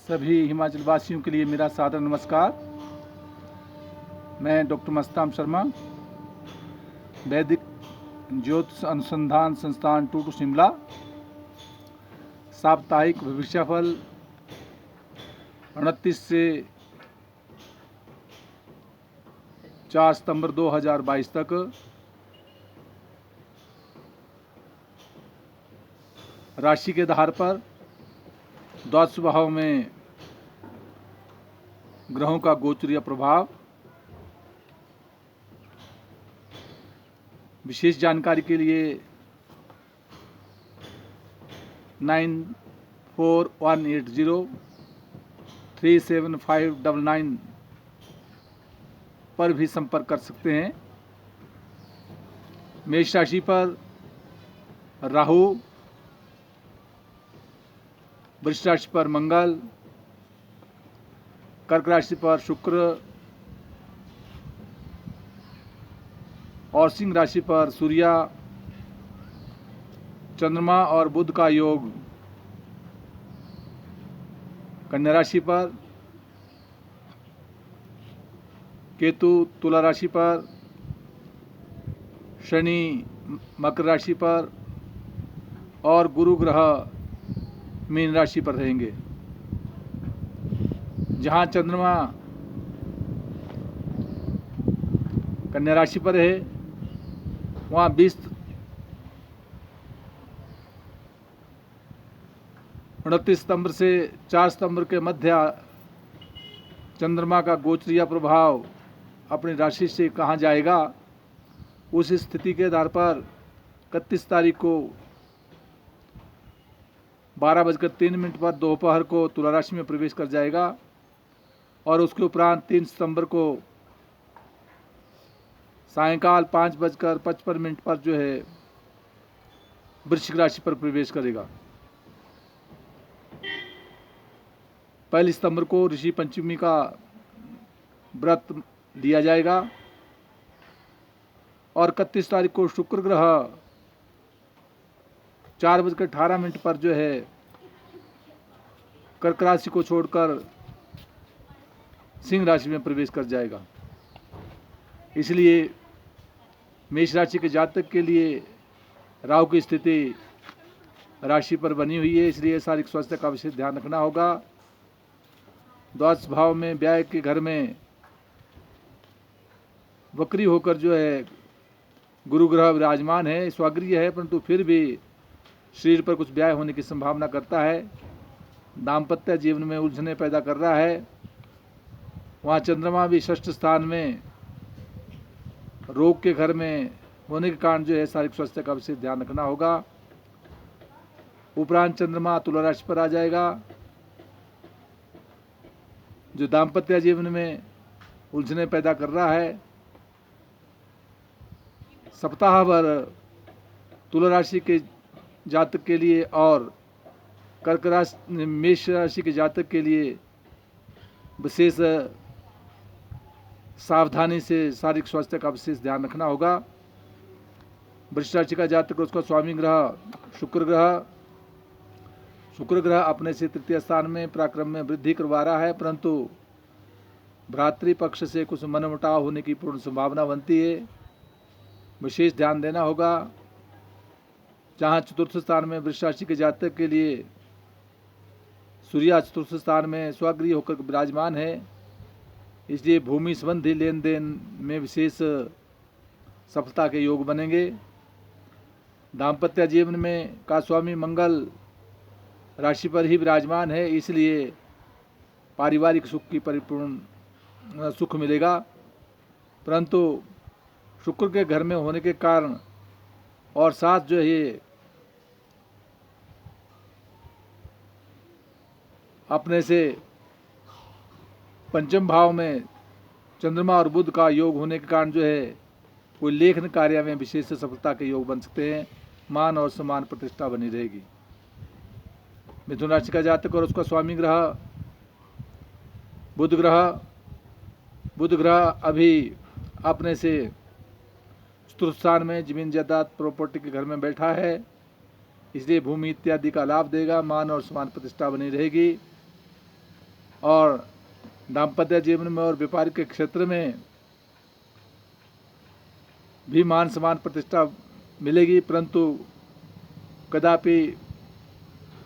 सभी हिमाचल वासियों के लिए मेरा सादर नमस्कार। मैं डॉक्टर मस्तान शर्मा, वैदिक ज्योतिष अनुसंधान संस्थान टूटू शिमला। साप्ताहिक भविष्यफल 29 से 4 सितंबर 2022 तक। राशि के आधार पर द्वादश भाव में ग्रहों का गोचरीय प्रभाव। विशेष जानकारी के लिए 9418037599 पर भी संपर्क कर सकते हैं। मेष राशि पर राहु, वृष राशि पर मंगल, कर्क राशि पर शुक्र और सिंह राशि पर सूर्य, चंद्रमा और बुध का योग। कन्या राशि पर केतु, तुला राशि पर शनि, मकर राशि पर और गुरु ग्रह मीन राशि पर रहेंगे। जहां चंद्रमा कन्या राशि पर है, वहाँ 29 सितंबर से 4 सितंबर के मध्य चंद्रमा का गोचरीय प्रभाव अपनी राशि से कहाँ जाएगा, उस स्थिति के आधार पर 31 तारीख को 12:03 पर दोपहर को तुला राशि में प्रवेश कर जाएगा और उसके उपरांत 3 सितंबर को सायंकाल 5:55 पर जो है वृश्चिक राशि पर प्रवेश करेगा। 1 सितंबर को ऋषि पंचमी का व्रत लिया जाएगा और 31 तारीख को शुक्र ग्रह 4:18 पर जो है कर्क राशि को छोड़कर सिंह राशि में प्रवेश कर जाएगा। इसलिए मेष राशि के जातक के लिए राहु की स्थिति राशि पर बनी हुई है, इसलिए शारीरिक स्वास्थ्य का विशेष ध्यान रखना होगा। द्वादश भाव में व्यय के घर में वक्री होकर जो है गुरु ग्रह विराजमान है, स्वगृह है, परंतु फिर भी शरीर पर कुछ व्यय होने की संभावना करता है। दाम्पत्य जीवन में उलझने पैदा कर रहा है। वहाँ चंद्रमा भी षष्ठ स्थान में रोग के घर में होने के कारण जो है शारीरिक स्वास्थ्य का विशेष ध्यान रखना होगा। उपरांत चंद्रमा तुला राशि पर आ जाएगा, जो दाम्पत्य जीवन में उलझने पैदा कर रहा है। सप्ताह भर तुला राशि के जातक के लिए और कर्क राशि मेष राशि के जातक के लिए विशेष सावधानी से शारीरिक स्वास्थ्य का विशेष ध्यान रखना होगा। वृष राशि का जातक, उसका स्वामी ग्रह शुक्र ग्रह अपने से तृतीय स्थान में पराक्रम में वृद्धि करवा रहा है, परंतु भ्रातृपक्ष से कुछ मनमुटाव होने की पूर्ण संभावना बनती है। विशेष ध्यान देना होगा। जहाँ चतुर्थ स्थान में वृष राशि के जातक के लिए सूर्य चतुर्थ स्थान में स्वगृह होकर विराजमान है, इसलिए भूमि संबंधी लेन देन में विशेष सफलता के योग बनेंगे। दाम्पत्य जीवन में का स्वामी मंगल राशि पर ही विराजमान है, इसलिए पारिवारिक सुख की परिपूर्ण सुख मिलेगा, परंतु शुक्र के घर में होने के कारण और साथ जो है अपने से पंचम भाव में चंद्रमा और बुध का योग होने के कारण जो है कोई लेखन कार्य में विशेष सफलता के योग बन सकते हैं। मान और सम्मान प्रतिष्ठा बनी रहेगी। मिथुन राशि का जातक और उसका स्वामी ग्रह बुध ग्रह अभी अपने से चतुर्थ स्थान में जमीन जायदाद प्रॉपर्टी के घर में बैठा है, इसलिए भूमि इत्यादि का लाभ देगा। मान और सम्मान प्रतिष्ठा बनी रहेगी। और दाम्पत्य जीवन में और व्यापार के क्षेत्र में भी मान सम्मान प्रतिष्ठा मिलेगी, परंतु कदापि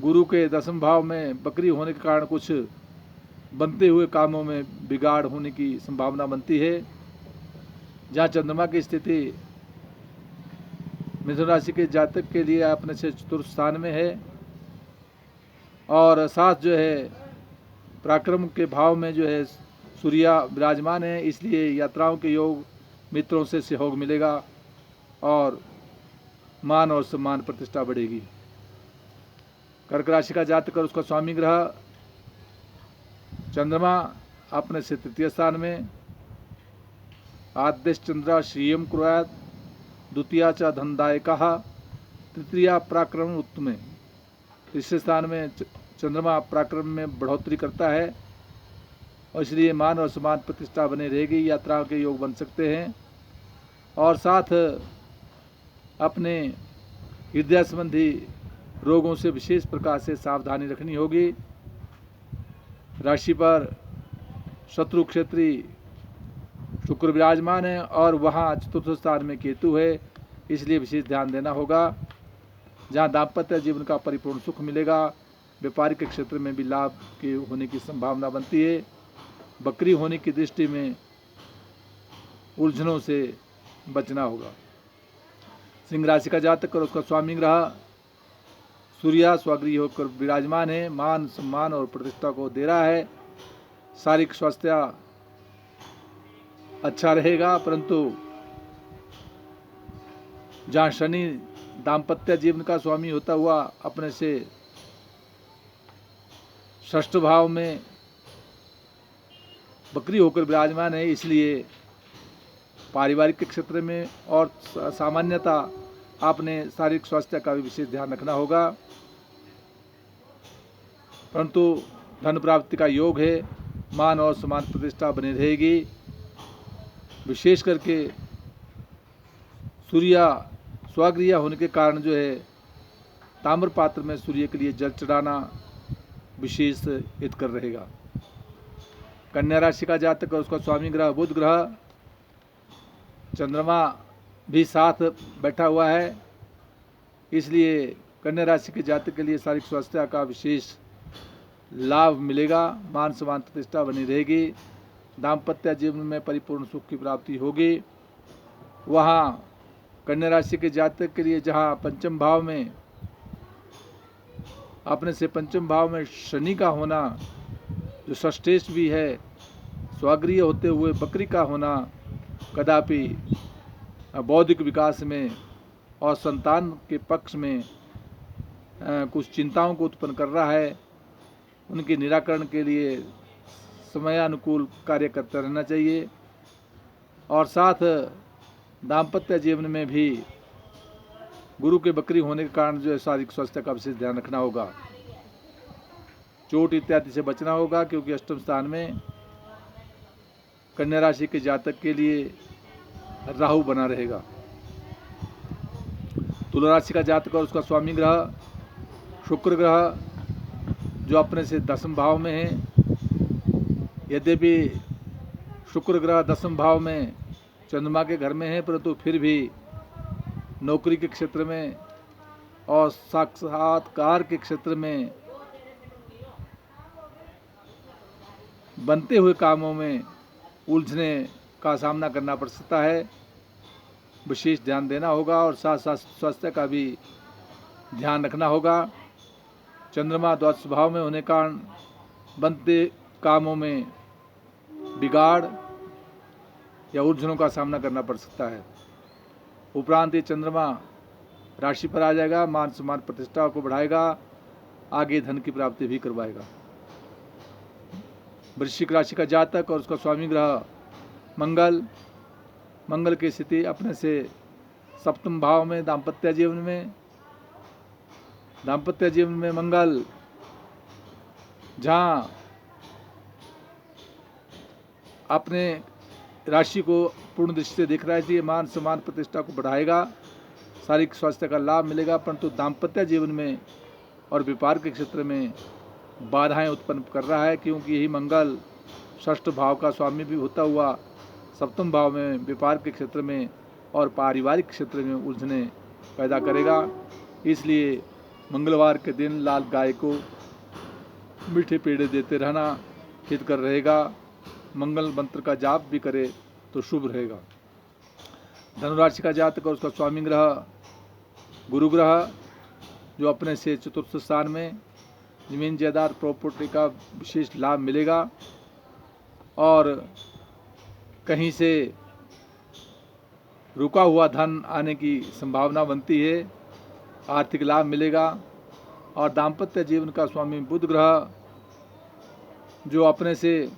गुरु के दसम भाव में बकरी होने के कारण कुछ बनते हुए कामों में बिगाड़ होने की संभावना बनती है। जहाँ चंद्रमा की स्थिति मिथुन राशि के जातक के लिए अपने से चतुर्थ स्थान में है और साथ जो है पराक्रम के भाव में जो है सूर्य विराजमान है, इसलिए यात्राओं के योग, मित्रों से सहयोग मिलेगा और मान और सम्मान प्रतिष्ठा बढ़ेगी। कर्क राशि का जातक और उसका स्वामी ग्रह चंद्रमा अपने से तृतीय स्थान में, आद्यश चंद्रा श्रियम कुर्यात् द्वितीया च धनदायकः तृतीया पराक्रम उत्तमे। तीसरे स्थान में चंद्रमा पराक्रम में बढ़ोतरी करता है और इसलिए मान और सम्मान प्रतिष्ठा बने रहेगी, यात्राओं के योग बन सकते हैं और साथ अपने हृदय संबंधी रोगों से विशेष प्रकार से सावधानी रखनी होगी। राशि पर शत्रु क्षेत्री शुक्र विराजमान है और वहाँ चतुर्थ स्थान में केतु है, इसलिए विशेष ध्यान देना होगा। जहाँ दाम्पत्य जीवन का परिपूर्ण सुख मिलेगा, व्यापारिक क्षेत्र में भी लाभ के होने की संभावना बनती है। बकरी होने की दृष्टि में उलझनों से बचना होगा। सिंह राशि का जातक और उसका स्वामी ग्रह सूर्य स्वगृह होकर विराजमान है, मान सम्मान और प्रतिष्ठा को दे रहा है। शारीरिक स्वास्थ्य अच्छा रहेगा, परंतु जहाँ शनि दाम्पत्य जीवन का स्वामी होता हुआ अपने से षष्ठ भाव में बकरी होकर विराजमान है, इसलिए पारिवारिक के क्षेत्र में और सामान्यता आपने शारीरिक स्वास्थ्य का भी विशेष ध्यान रखना होगा। परंतु धन प्राप्ति का योग है, मान और सम्मान प्रतिष्ठा बनी रहेगी। विशेष करके सूर्य स्वगृह होने के कारण जो है ताम्र पात्र में सूर्य के लिए जल चढ़ाना विशेष हितकर रहेगा। कन्या राशि का जातक और उसका स्वामी ग्रह बुध ग्रह चंद्रमा भी साथ बैठा हुआ है, इसलिए कन्या राशि के जातक के लिए शारीरिक स्वास्थ्य का विशेष लाभ मिलेगा, मान सम्मान प्रतिष्ठा बनी रहेगी। दाम्पत्य जीवन में परिपूर्ण सुख की प्राप्ति होगी। वहाँ कन्या राशि के जातक के लिए जहाँ पंचम भाव में अपने से पंचम भाव में शनि का होना जो षष्ठेश भी है, स्वगृह होते हुए बकरी का होना कदापि बौद्धिक विकास में और संतान के पक्ष में कुछ चिंताओं को उत्पन्न कर रहा है। उनके निराकरण के लिए समयानुकूल कार्य करते रहना चाहिए और साथ दाम्पत्य जीवन में भी गुरु के बकरी होने के कारण जो है शारीरिक स्वास्थ्य का विशेष ध्यान रखना होगा। चोट इत्यादि से बचना होगा, क्योंकि अष्टम स्थान में कन्या राशि के जातक के लिए राहु बना रहेगा। तुला राशि का जातक और उसका स्वामी ग्रह शुक्र ग्रह जो अपने से दसम भाव में है, यद्यपि शुक्र ग्रह दसम भाव में चंद्रमा के घर में है, परंतु फिर भी नौकरी के क्षेत्र में और साक्षात्कार के क्षेत्र में बनते हुए कामों में उलझने का सामना करना पड़ सकता है। विशेष ध्यान देना होगा और साथ साथ स्वास्थ्य का भी ध्यान रखना होगा। चंद्रमा द्वादश भाव में होने के कारण बनते कामों में बिगाड़ या उलझनों का सामना करना पड़ सकता है। उपरांत ये चंद्रमा राशि पर आ जाएगा, मान सम्मान प्रतिष्ठा को बढ़ाएगा, आगे धन की प्राप्ति भी करवाएगा। वृश्चिक राशि का जातक और उसका स्वामी ग्रह मंगल की स्थिति अपने से सप्तम भाव में दाम्पत्य जीवन में मंगल जहाँ अपने राशि को पूर्ण दृष्टि से देख रहा है, इसलिए मान सम्मान प्रतिष्ठा को बढ़ाएगा, शारीरिक स्वास्थ्य का लाभ मिलेगा, परंतु दाम्पत्य जीवन में और व्यापार के क्षेत्र में बाधाएं उत्पन्न कर रहा है, क्योंकि यही मंगल षष्ठ भाव का स्वामी भी होता हुआ सप्तम भाव में व्यापार के क्षेत्र में और पारिवारिक क्षेत्र में उलझने पैदा करेगा। इसलिए मंगलवार के दिन लाल गाय को मीठे पेड़े देते रहना हितकर रहेगा। मंगल मंत्र का जाप भी करे तो शुभ रहेगा। धनुराशि का जातक और उसका स्वामी ग्रह गुरु ग्रह, जो अपने से चतुर्थ स्थान में जमीन जायदाद प्रॉपर्टी का विशेष लाभ मिलेगा और कहीं से रुका हुआ धन आने की संभावना बनती है, आर्थिक लाभ मिलेगा। और दाम्पत्य जीवन का स्वामी बुध ग्रह, जो अपने से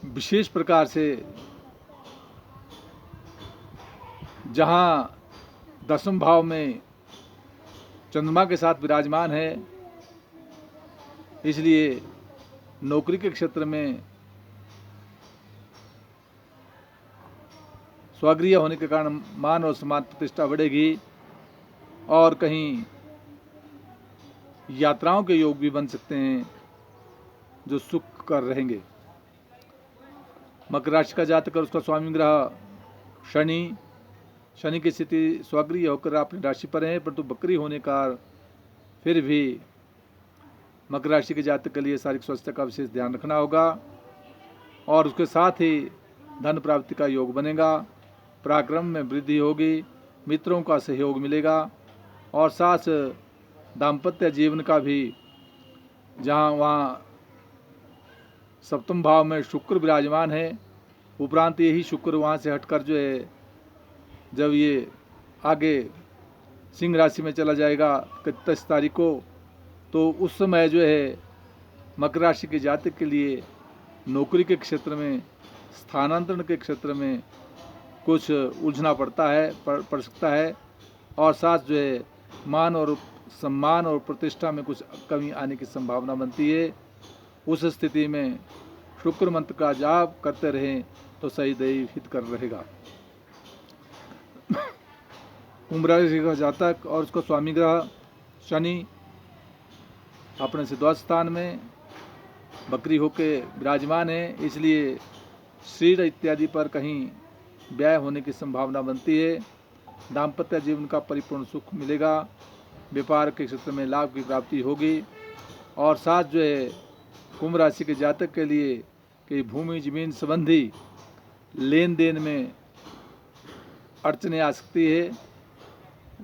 विशेष प्रकार से जहाँ दसम भाव में चंद्रमा के साथ विराजमान है, इसलिए नौकरी के क्षेत्र में स्वगृह होने के कारण मान और सम्मान प्रतिष्ठा बढ़ेगी और कहीं यात्राओं के योग भी बन सकते हैं, जो सुख कर रहेंगे। मकर राशि का जातक और उसका स्वामी ग्रह शनि की स्थिति स्वगृह होकर अपनी राशि पर है, परंतु बकरी होने का फिर भी मकर राशि के जातक के लिए शारीरिक स्वास्थ्य का विशेष ध्यान रखना होगा और उसके साथ ही धन प्राप्ति का योग बनेगा, पराक्रम में वृद्धि होगी, मित्रों का सहयोग मिलेगा और साथ दाम्पत्य जीवन का भी, जहाँ वहाँ सप्तम भाव में शुक्र विराजमान है, उपरांत यही शुक्र वहाँ से हटकर जो है जब ये आगे सिंह राशि में चला जाएगा 31 तारीख को, तो उस समय जो है मकर राशि के जातक के लिए नौकरी के क्षेत्र में, स्थानांतरण के क्षेत्र में कुछ उलझना पड़ सकता है और साथ जो है मान और सम्मान और प्रतिष्ठा में कुछ कमी आने की संभावना बनती है। उस स्थिति में शुक्र मंत्र का जाप करते रहें तो सही दैव हित कर रहेगा। कुंभ राशि का जातक और उसका स्वामी ग्रह शनि अपने से द्वादश स्थान में बकरी होके विराजमान है, इसलिए शरीर इत्यादि पर कहीं व्यय होने की संभावना बनती है। दाम्पत्य जीवन का परिपूर्ण सुख मिलेगा, व्यापार के क्षेत्र में लाभ की प्राप्ति होगी और साथ जो है कुंभ राशि के जातक के लिए कि भूमि जमीन संबंधी लेन देन में अड़चने आ सकती है,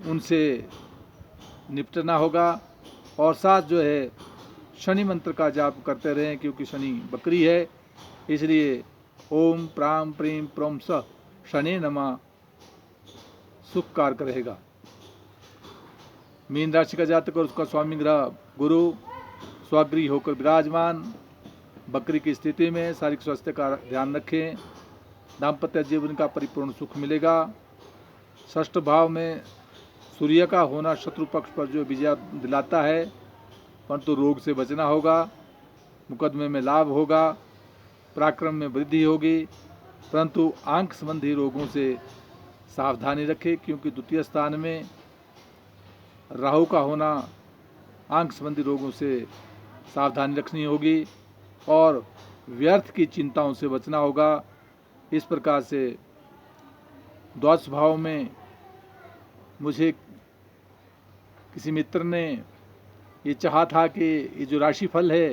उनसे निपटना होगा और साथ जो है शनि मंत्र का जाप करते रहें, क्योंकि शनि बकरी है, इसलिए ओम प्राम प्रीम प्रोम स शनि नमः सुख कारक रहेगा। मीन राशि का जातक और उसका स्वामी ग्रह गुरु स्वगृह होकर विराजमान, बकरी की स्थिति में शारीरिक स्वास्थ्य का ध्यान रखें, दाम्पत्य जीवन का परिपूर्ण सुख मिलेगा। षष्ठ भाव में सूर्य का होना शत्रु पक्ष पर जो विजय दिलाता है, परंतु रोग से बचना होगा, मुकदमे में लाभ होगा, पराक्रम में वृद्धि होगी, परंतु आंख संबंधी रोगों से सावधानी रखें, क्योंकि द्वितीय स्थान में राहु का होना आंख संबंधी रोगों से सावधानी रखनी होगी और व्यर्थ की चिंताओं से बचना होगा। इस प्रकार से द्वादश भाव में मुझे किसी मित्र ने ये चाहा था कि ये जो राशिफल है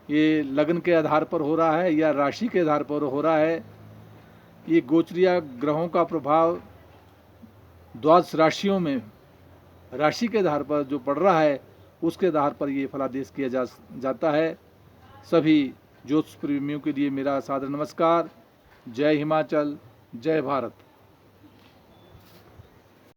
ये लग्न के आधार पर हो रहा है या राशि के आधार पर हो रहा है, ये गोचरीय ग्रहों का प्रभाव द्वादश राशियों में राशि के आधार पर जो पड़ रहा है उसके आधार पर ये फलादेश किया जाता है। सभी ज्योतिष प्रेमियों के लिए मेरा सादर नमस्कार। जय हिमाचल, जय भारत।